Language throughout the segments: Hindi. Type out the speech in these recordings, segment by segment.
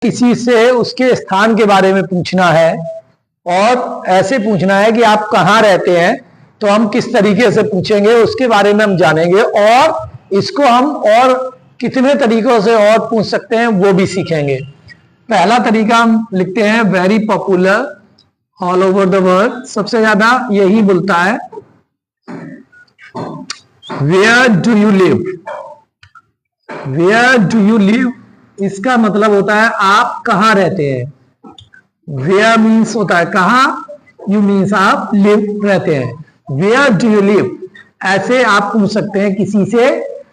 किसी से उसके स्थान के बारे में पूछना है और ऐसे पूछना है कि आप कहाँ रहते हैं, तो हम किस तरीके से पूछेंगे उसके बारे में हम जानेंगे और इसको हम और कितने तरीकों से और पूछ सकते हैं वो भी सीखेंगे। पहला तरीका हम लिखते हैं very popular all over the world, सबसे ज्यादा यही बोलता है where do you live. Where do you live इसका मतलब होता है आप कहाँ रहते हैं। वेयर मीन्स होता है कहाँ, यू मीन्स आप लिव रहते हैं। वेयर डू यू लिव ऐसे आप पूछ सकते हैं किसी से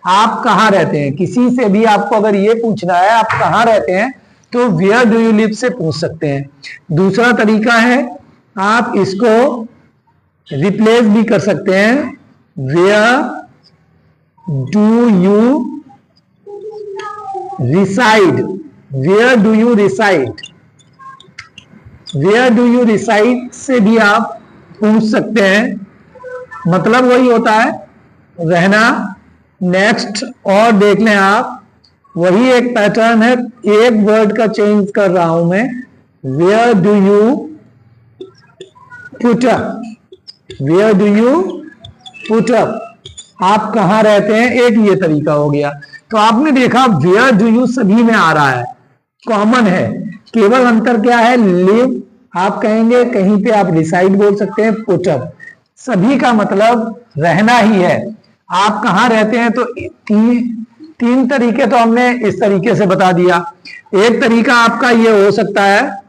आप कहाँ रहते हैं। किसी से भी आपको अगर ये पूछना है आप कहाँ रहते हैं तो वेयर डू यू लिव से पूछ सकते हैं। दूसरा तरीका है आप इसको रिप्लेस भी कर सकते हैं, where do you reside. Where do you reside, where do you reside से भी आप पूछ सकते हैं, मतलब वही होता है रहना। नेक्स्ट और देख लें आप, वही एक पैटर्न है, एक वर्ड का चेंज कर रहा हूं मैं। Where do you put up, where do you put up आप कहां रहते हैं, एक ये तरीका हो गया। तो आपने देखा वेयर डू यू सभी में आ रहा है, कॉमन है, केवल अंतर क्या है, लिव आप कहेंगे, कहीं पे आप रिसाइड बोल सकते हैं, पुट अप सभी का मतलब रहना ही है। आप कहां रहते हैं तो तीन तरीके तो हमने इस तरीके से बता दिया। एक तरीका आपका ये हो सकता है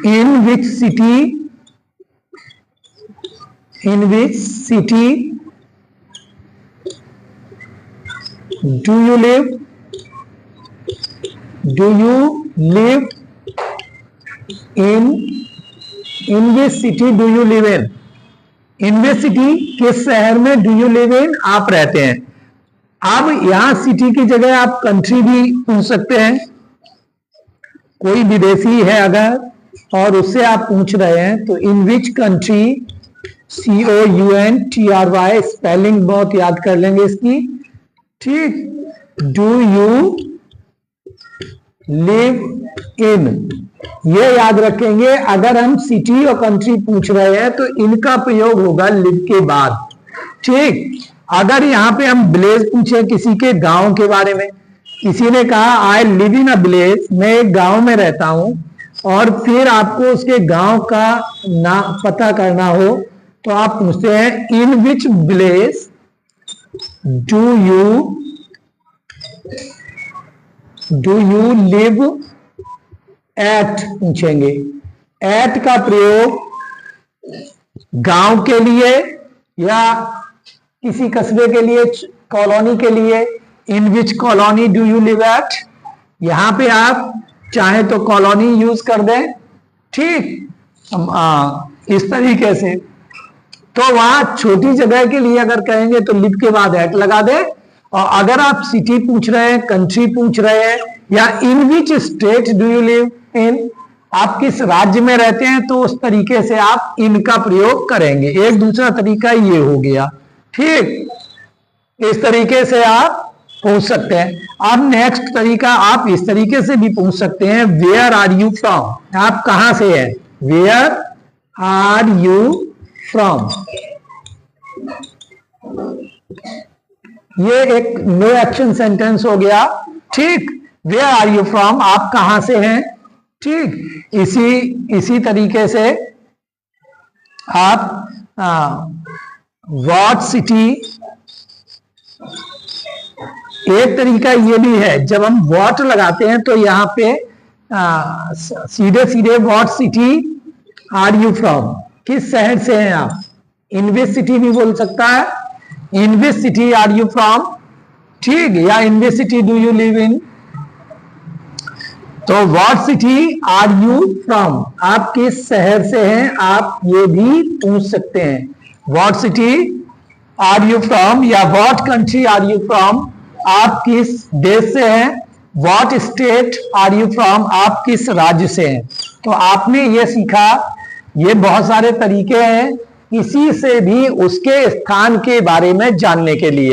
in which city, in which city do you live, do you live in which city do you live in which city किस शहर में डू यू लिव इन आप रहते हैं। अब यहां सिटी की जगह आप कंट्री भी पूछ सकते हैं। कोई विदेशी है अगर और उससे आप पूछ रहे हैं तो इन विच कंट्री, COUNTRY स्पेलिंग बहुत याद कर लेंगे इसकी, ठीक, डू यू लिव इन ये याद रखेंगे। अगर हम सिटी और कंट्री पूछ रहे हैं तो इनका प्रयोग होगा लिव के बाद, ठीक। अगर यहां पे हम विलेज पूछे किसी के गांव के बारे में, किसी ने कहा I live in a village, मैं एक गांव में रहता हूं, और फिर आपको उसके गांव का नाम पता करना हो तो आप पूछते हैं in which village do you live at पूछेंगे। एट का प्रयोग गांव के लिए या किसी कस्बे के लिए, कॉलोनी के लिए, in which colony do you live at. यहां पे आप चाहे तो कॉलोनी यूज कर दें, ठीक, इस तरीके से। तो वहां छोटी जगह के लिए अगर कहेंगे तो लिव के बाद एट लगा दें। और अगर आप सिटी पूछ रहे हैं, कंट्री पूछ रहे हैं, या in which state do you live in, आप किस राज्य में रहते हैं, तो उस तरीके से आप इनका प्रयोग करेंगे। एक दूसरा तरीका ये हो गया, ठीक, इस तरीके से आप पूछ सकते हैं। अब नेक्स्ट तरीका आप इस तरीके से भी पूछ सकते हैं, वेयर आर यू फ्रॉम, आप कहां से हैं, वेयर आर यू फ्रॉम। ये एक नो एक्शन सेंटेंस हो गया, ठीक, वेयर आर यू फ्रॉम आप कहां से हैं, ठीक। इसी तरीके से आप व्हाट सिटी, एक तरीका ये भी है, जब हम व्हाट लगाते हैं तो यहां पे सीधे सीधे what city are you from, किस शहर से हैं आप। इन विच सिटी भी बोल सकता है, in which city are you from, ठीक, या in which city do you live in. तो what city are you from आप किस शहर से हैं, आप ये भी पूछ सकते हैं। What city are you from या what country are you from आप किस देश से हैं। What state are you from आप किस राज्य से हैं। तो आपने ये सीखा, ये बहुत सारे तरीके हैं किसी से भी उसके स्थान के बारे में जानने के लिए।